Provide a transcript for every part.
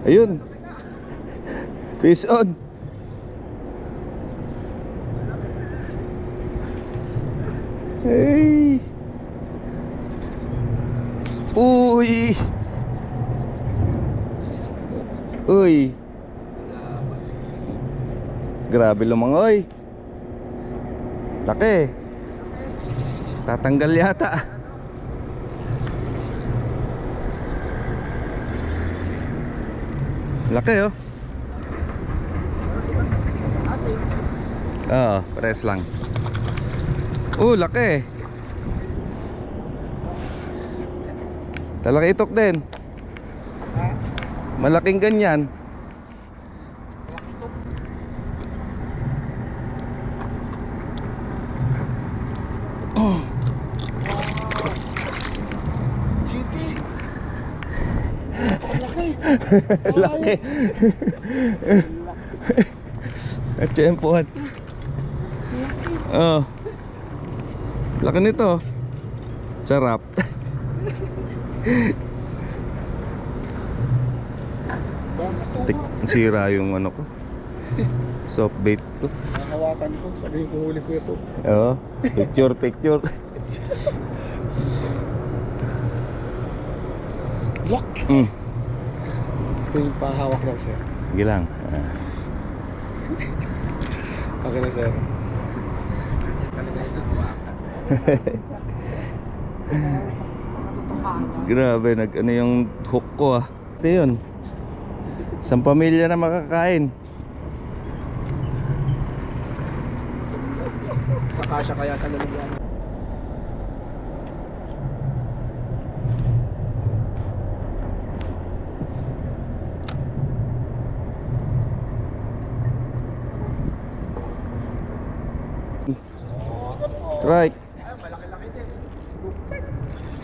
Ayun. Fish on. Hey. Uy. Uy. Grabe lumangoy. Laki. Tatanggal yata. Laki oh. Oo, pares lang. Laki. Talaki itok din. Malaking ganyan. Laki. At tiyempohan. Oh. Laki nito. Sarap. Sira yung ano ko. Soft bait ko. Hawakan ko, sabihin ko huli ko ito. Oo. Picture, picture. Lock! Yung pahawak lang sir. Sige lang. Okay na sir. Grabe, ano yung hook ko ah. Ito yun. Isang pamilya na makakain. Makasya kaya sa lalagyan. Right.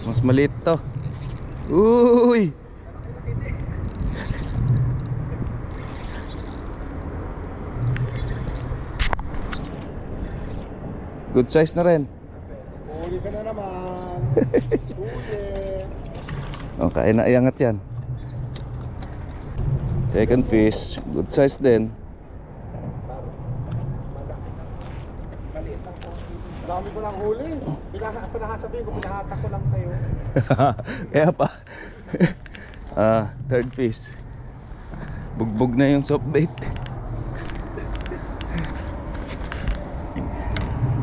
Mas maliit to. Uy. Good size na rin. Huli ka na naman. Huli. Okay, naiangat yan. Second fish. Good size din. Dami ko lang huli. Pinahasabihin ko, pinahatak ko lang sa'yo. Kaya pa. Third fish. Bugbog na yung soft bait.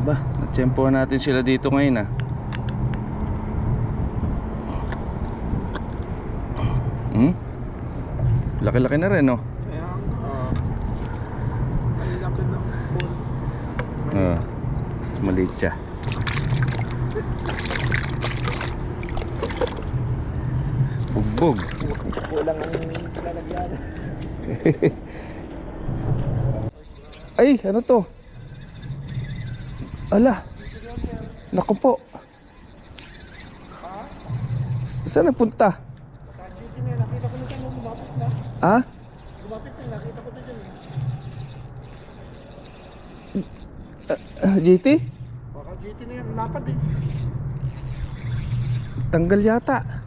Ba, natsempohan natin sila dito ngayon ah. Laki-laki na rin, no? Kaya ang laki ng Ah, mas maliit siya. Bugbog. kulang ang lalagyan. Ay, ano to? Ala. Naku po. Saan napunta? Nakita ko na siya nung lumapit na. Ha? Lumapit na, nakita ko na dyan GT? Baka GT na yan, lapad eh. Tanggal yata.